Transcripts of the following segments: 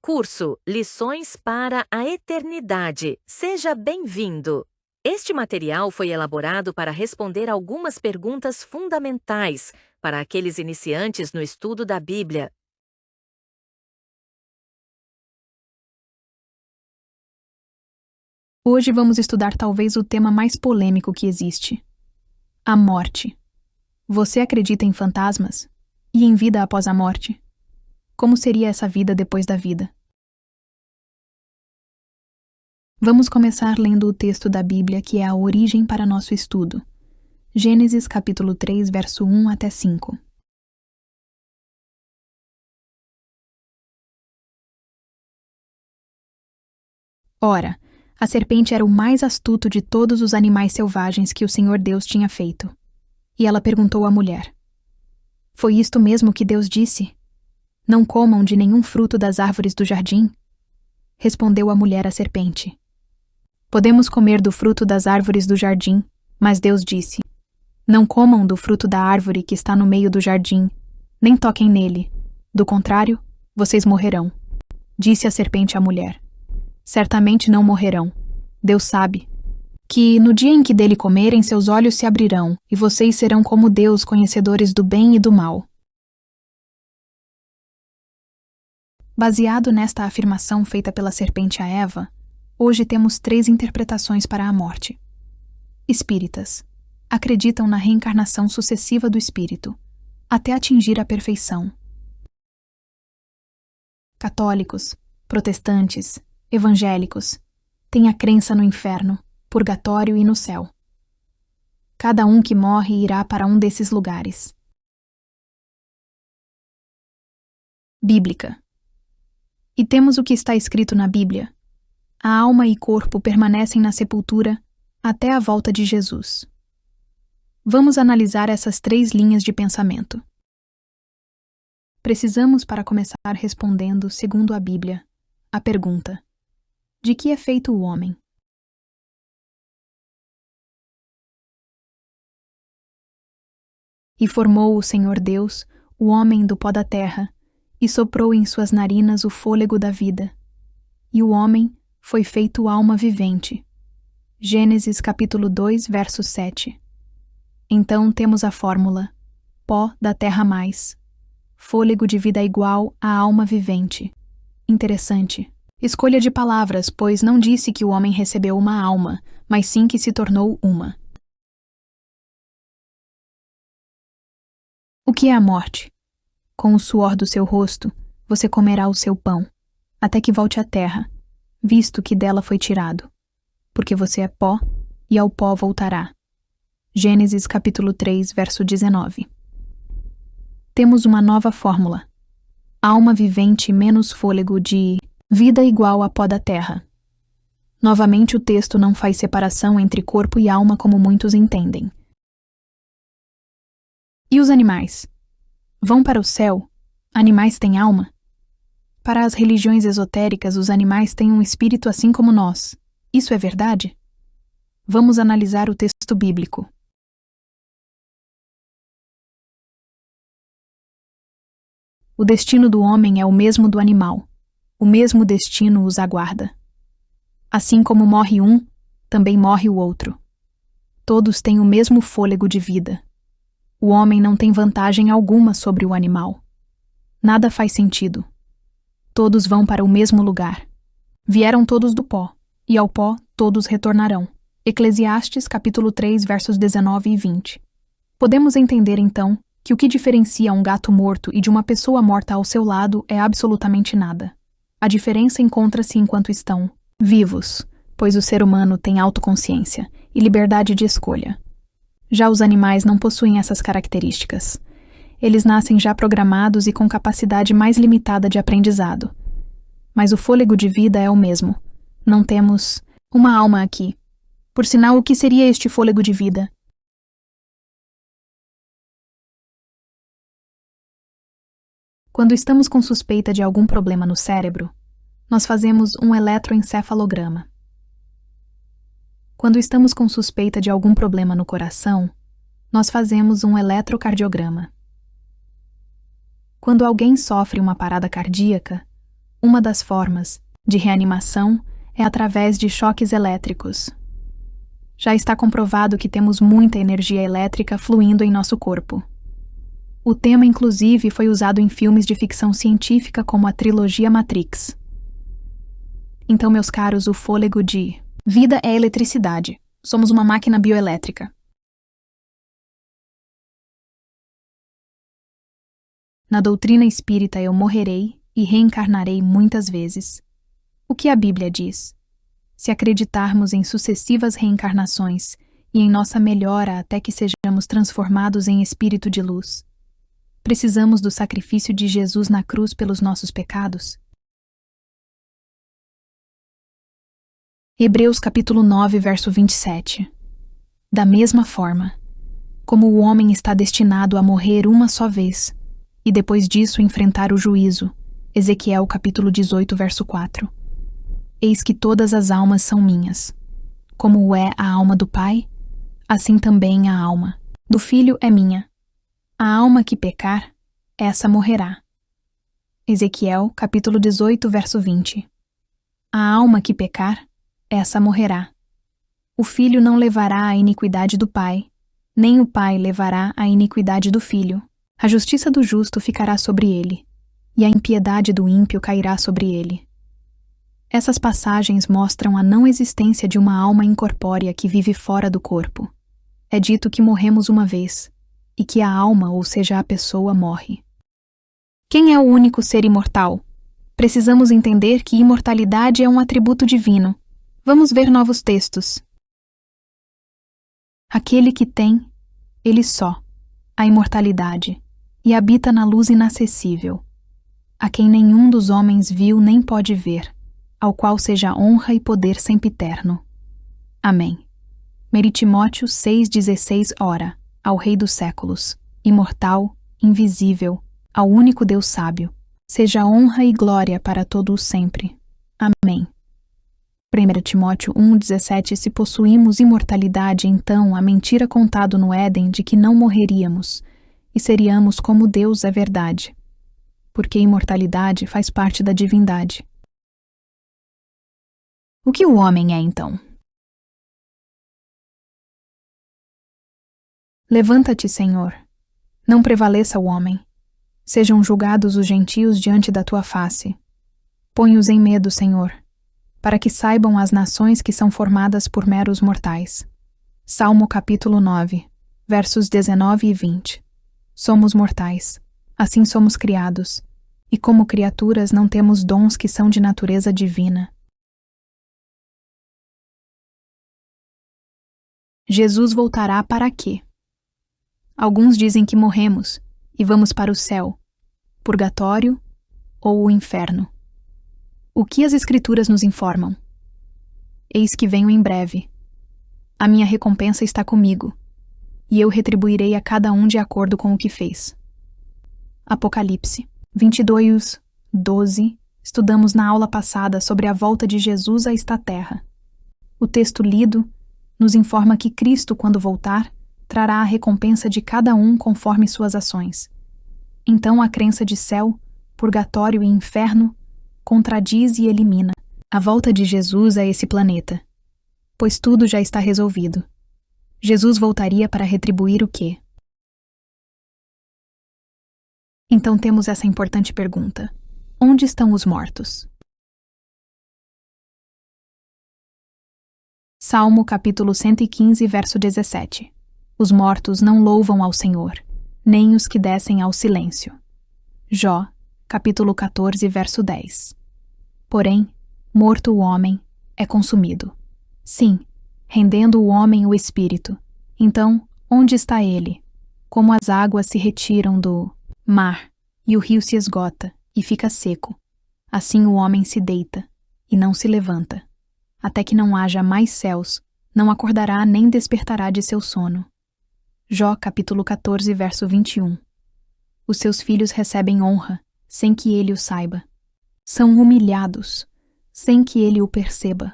Curso Lições para a Eternidade. Seja bem-vindo! Este material foi elaborado para responder algumas perguntas fundamentais para aqueles iniciantes no estudo da Bíblia. Hoje vamos estudar talvez o tema mais polêmico que existe: a morte. Você acredita em fantasmas? E em vida após a morte? Como seria essa vida depois da vida? Vamos começar lendo o texto da Bíblia que é a origem para nosso estudo. Gênesis capítulo 3, verso 1 até 5. Ora, a serpente era o mais astuto de todos os animais selvagens que o Senhor Deus tinha feito. E ela perguntou à mulher: Foi isto mesmo que Deus disse? Não comam de nenhum fruto das árvores do jardim? Respondeu a mulher à serpente: Podemos comer do fruto das árvores do jardim, mas Deus disse: Não comam do fruto da árvore que está no meio do jardim, nem toquem nele. Do contrário, vocês morrerão. Disse a serpente à mulher: Certamente não morrerão. Deus sabe que, no dia em que dele comerem, seus olhos se abrirão, e vocês serão como Deus, conhecedores do bem e do mal. Baseado nesta afirmação feita pela serpente a Eva, hoje temos 3 interpretações para a morte. Espíritas acreditam na reencarnação sucessiva do espírito, até atingir a perfeição. Católicos, protestantes, evangélicos têm a crença no inferno, purgatório e no céu. Cada um que morre irá para um desses lugares. Bíblica. E temos o que está escrito na Bíblia: a alma e corpo permanecem na sepultura até a volta de Jesus. Vamos analisar essas 3 linhas de pensamento. Precisamos, para começar, respondendo, segundo a Bíblia, a pergunta: de que é feito o homem? E formou o Senhor Deus o homem do pó da terra, e soprou em suas narinas o fôlego da vida. E o homem foi feito alma vivente. Gênesis capítulo 2, verso 7. Então temos a fórmula: pó da terra mais fôlego de vida igual a alma vivente. Interessante. Escolha de palavras, pois não disse que o homem recebeu uma alma, mas sim que se tornou uma. O que é a morte? Com o suor do seu rosto, você comerá o seu pão, até que volte à terra, visto que dela foi tirado. Porque você é pó, e ao pó voltará. Gênesis capítulo 3, verso 19. Temos uma nova fórmula: alma vivente menos fôlego de vida igual a pó da terra. Novamente o texto não faz separação entre corpo e alma como muitos entendem. E os animais? Vão para o céu? Animais têm alma? Para as religiões esotéricas, os animais têm um espírito assim como nós. Isso é verdade? Vamos analisar o texto bíblico. O destino do homem é o mesmo do animal. O mesmo destino os aguarda. Assim como morre um, também morre o outro. Todos têm o mesmo fôlego de vida. O homem não tem vantagem alguma sobre o animal. Nada faz sentido. Todos vão para o mesmo lugar. Vieram todos do pó, e ao pó todos retornarão. Eclesiastes capítulo 3, versos 19 e 20. Podemos entender então que o que diferencia um gato morto e de uma pessoa morta ao seu lado é absolutamente nada. A diferença encontra-se enquanto estão vivos, pois o ser humano tem autoconsciência e liberdade de escolha. Já os animais não possuem essas características. Eles nascem já programados e com capacidade mais limitada de aprendizado. Mas o fôlego de vida é o mesmo. Não temos uma alma aqui. Por sinal, o que seria este fôlego de vida? Quando estamos com suspeita de algum problema no cérebro, nós fazemos um eletroencefalograma. Quando estamos com suspeita de algum problema no coração, nós fazemos um eletrocardiograma. Quando alguém sofre uma parada cardíaca, Uma das formas de reanimação é através de choques elétricos. Já está comprovado que temos muita energia elétrica fluindo em nosso corpo. O tema, inclusive, foi usado em filmes de ficção científica como a trilogia Matrix. Então, meus caros, o fôlego de vida é eletricidade. Somos uma máquina bioelétrica. Na doutrina espírita eu morrerei e reencarnarei muitas vezes. O que a Bíblia diz? Se acreditarmos em sucessivas reencarnações e em nossa melhora até que sejamos transformados em espírito de luz, precisamos do sacrifício de Jesus na cruz pelos nossos pecados? Hebreus capítulo 9, verso 27. Da mesma forma, como o homem está destinado a morrer uma só vez, e depois disso enfrentar o juízo, Ezequiel capítulo 18, verso 4. Eis que todas as almas são minhas. Como o é a alma do Pai, assim também a alma do Filho é minha. A alma que pecar, essa morrerá. Ezequiel capítulo 18, verso 20. A alma que pecar, essa morrerá. O filho não levará a iniquidade do pai, nem o pai levará a iniquidade do filho. A justiça do justo ficará sobre ele, e a impiedade do ímpio cairá sobre ele. Essas passagens mostram a não existência de uma alma incorpórea que vive fora do corpo. É dito que morremos uma vez, e que a alma, ou seja, a pessoa, morre. Quem é o único ser imortal? Precisamos entender que imortalidade é um atributo divino. Vamos ver novos textos. Aquele que tem, ele só, a imortalidade, e habita na luz inacessível, a quem nenhum dos homens viu nem pode ver, ao qual seja honra e poder sempiterno. Amém. Timóteo 6,16 Ora, ao Rei dos séculos, imortal, invisível, ao único Deus sábio, seja honra e glória para todo o sempre. Amém. 1 Timóteo 1,17 Se possuímos imortalidade, então a mentira contado no Éden de que não morreríamos, e seríamos como Deus é verdade, porque imortalidade faz parte da divindade. O que o homem é, então? Levanta-te, Senhor. Não prevaleça o homem. Sejam julgados os gentios diante da tua face. Põe-os em medo, Senhor, para que saibam as nações que são formadas por meros mortais. Salmo capítulo 9, versos 19 e 20. Somos mortais, assim somos criados, e como criaturas não temos dons que são de natureza divina. Jesus voltará para quê? Alguns dizem que morremos e vamos para o céu, purgatório ou o inferno. O que as Escrituras nos informam? Eis que venho em breve. A minha recompensa está comigo, e eu retribuirei a cada um de acordo com o que fez. Apocalipse 22, 12. Estudamos na aula passada sobre a volta de Jesus a esta terra. O texto lido nos informa que Cristo, quando voltar, trará a recompensa de cada um conforme suas ações. Então a crença de céu, purgatório e inferno contradiz e elimina a volta de Jesus a esse planeta, pois tudo já está resolvido. Jesus voltaria para retribuir o quê? Então temos essa importante pergunta: onde estão os mortos? Salmo capítulo 115, verso 17. Os mortos não louvam ao Senhor, nem os que descem ao silêncio. Jó, capítulo 14, verso 10. Porém, morto o homem, é consumido. Sim, rendendo o homem o espírito. Então, onde está ele? Como as águas se retiram do mar, e o rio se esgota, e fica seco. Assim o homem se deita, e não se levanta. Até que não haja mais céus, não acordará nem despertará de seu sono. Jó, capítulo 14, verso 21. Os seus filhos recebem honra, sem que ele o saiba. São humilhados, sem que ele o perceba.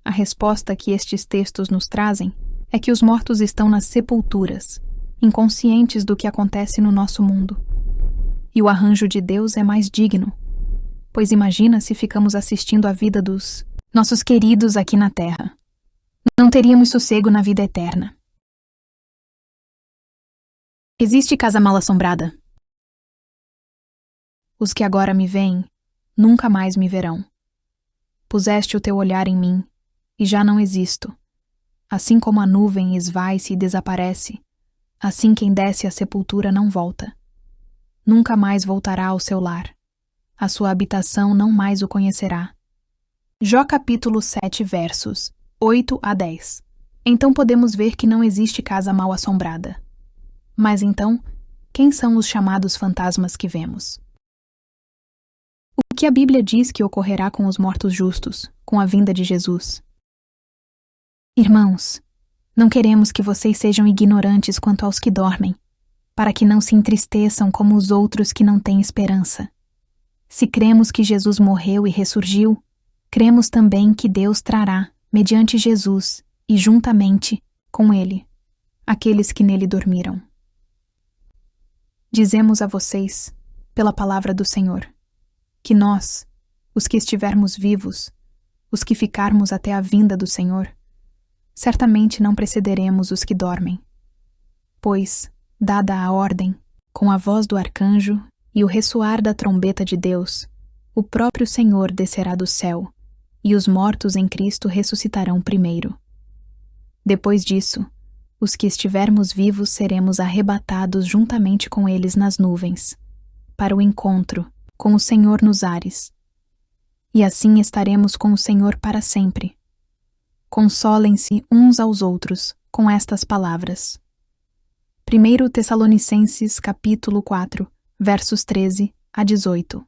A resposta que estes textos nos trazem é que os mortos estão nas sepulturas, inconscientes do que acontece no nosso mundo. E o arranjo de Deus é mais digno. Pois imagina se ficamos assistindo à vida dos nossos queridos aqui na Terra. Não teríamos sossego na vida eterna. Existe casa mal-assombrada? Os que agora me veem, nunca mais me verão. Puseste o teu olhar em mim, e já não existo. Assim como a nuvem esvai-se e desaparece, assim quem desce à sepultura não volta. Nunca mais voltará ao seu lar. A sua habitação não mais o conhecerá. Jó capítulo 7, versos 8 a 10. Então podemos ver que não existe casa mal-assombrada. Mas então, quem são os chamados fantasmas que vemos? O que a Bíblia diz que ocorrerá com os mortos justos, com a vinda de Jesus? Irmãos, não queremos que vocês sejam ignorantes quanto aos que dormem, para que não se entristeçam como os outros que não têm esperança. Se cremos que Jesus morreu e ressurgiu, cremos também que Deus trará, mediante Jesus e juntamente com Ele, aqueles que nele dormiram. Dizemos a vocês, pela palavra do Senhor, que nós, os que estivermos vivos, os que ficarmos até a vinda do Senhor, certamente não precederemos os que dormem. Pois, dada a ordem, com a voz do arcanjo e o ressoar da trombeta de Deus, o próprio Senhor descerá do céu, e os mortos em Cristo ressuscitarão primeiro. Depois disso, os que estivermos vivos seremos arrebatados juntamente com eles nas nuvens, para o encontro com o Senhor nos ares. E assim estaremos com o Senhor para sempre. Consolem-se uns aos outros com estas palavras. 1 Tessalonicenses capítulo 4, versos 13 a 18.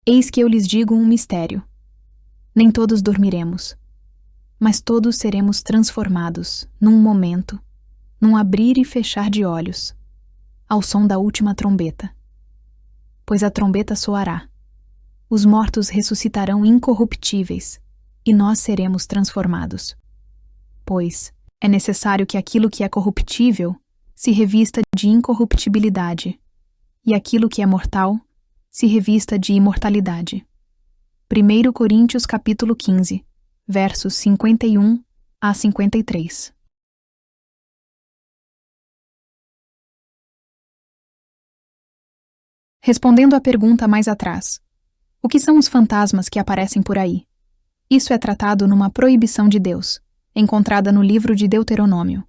Eis que eu lhes digo um mistério. Nem todos dormiremos, mas todos seremos transformados num momento, num abrir e fechar de olhos, ao som da última trombeta. Pois a trombeta soará. Os mortos ressuscitarão incorruptíveis, e nós seremos transformados. Pois é necessário que aquilo que é corruptível se revista de incorruptibilidade, e aquilo que é mortal se revista de imortalidade. 1 Coríntios capítulo 15, versos 51 a 53. Respondendo à pergunta mais atrás, o que são os fantasmas que aparecem por aí? Isso é tratado numa proibição de Deus, encontrada no livro de Deuteronômio.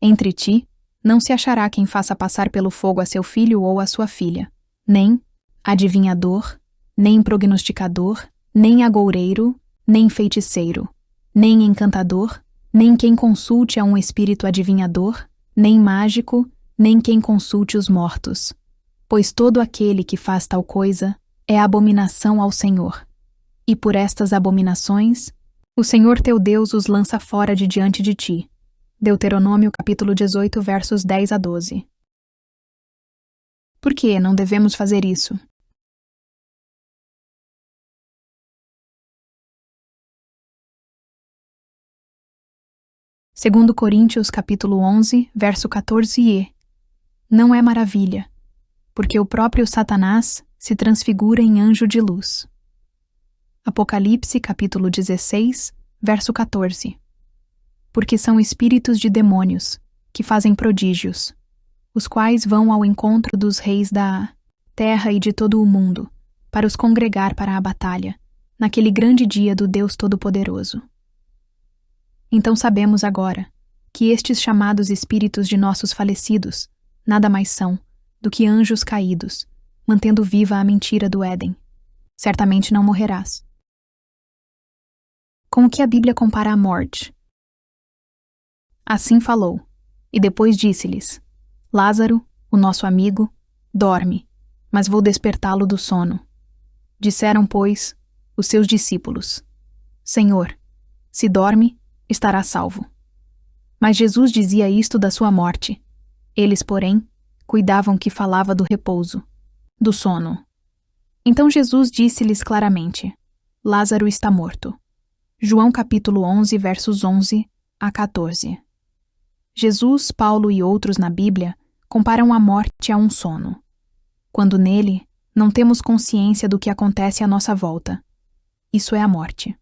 Entre ti, não se achará quem faça passar pelo fogo a seu filho ou a sua filha, nem adivinhador, nem prognosticador, nem agoureiro, nem feiticeiro, nem encantador, nem quem consulte a um espírito adivinhador, nem mágico, nem quem consulte os mortos. Pois todo aquele que faz tal coisa é abominação ao Senhor. E por estas abominações, o Senhor teu Deus os lança fora de diante de ti. Deuteronômio capítulo 18, versos 10 a 12. Por que não devemos fazer isso? Segundo Coríntios capítulo 11, verso 14e. Não é maravilha, porque o próprio Satanás se transfigura em anjo de luz. Apocalipse capítulo 16, verso 14. Porque são espíritos de demônios, que fazem prodígios, os quais vão ao encontro dos reis da terra e de todo o mundo, para os congregar para a batalha, naquele grande dia do Deus Todo-Poderoso. Então sabemos agora que estes chamados espíritos de nossos falecidos nada mais são do que anjos caídos, mantendo viva a mentira do Éden. Certamente não morrerás. Com o que a Bíblia compara a morte? Assim falou, e depois disse-lhes: Lázaro, o nosso amigo, dorme, mas vou despertá-lo do sono. Disseram, pois, os seus discípulos: Senhor, se dorme, estará salvo. Mas Jesus dizia isto da sua morte. Eles, porém, cuidavam que falava do repouso, do sono. Então Jesus disse-lhes claramente: Lázaro está morto. João capítulo 11, versos 11 a 14. Jesus, Paulo e outros na Bíblia comparam a morte a um sono, quando nele não temos consciência do que acontece à nossa volta. Isso é a morte.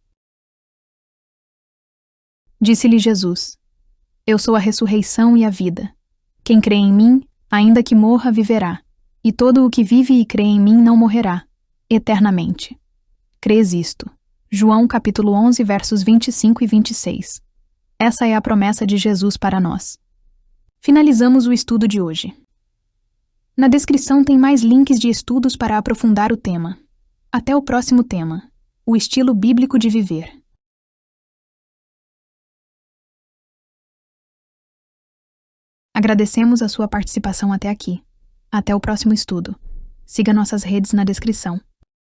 Disse-lhe Jesus: Eu sou a ressurreição e a vida. Quem crê em mim, ainda que morra, viverá. E todo o que vive e crê em mim não morrerá, eternamente. Crês isto? João capítulo 11, versos 25 e 26. Essa é a promessa de Jesus para nós. Finalizamos o estudo de hoje. Na descrição tem mais links de estudos para aprofundar o tema. Até o próximo tema: o estilo bíblico de viver. Agradecemos a sua participação até aqui. Até o próximo estudo. Siga nossas redes na descrição.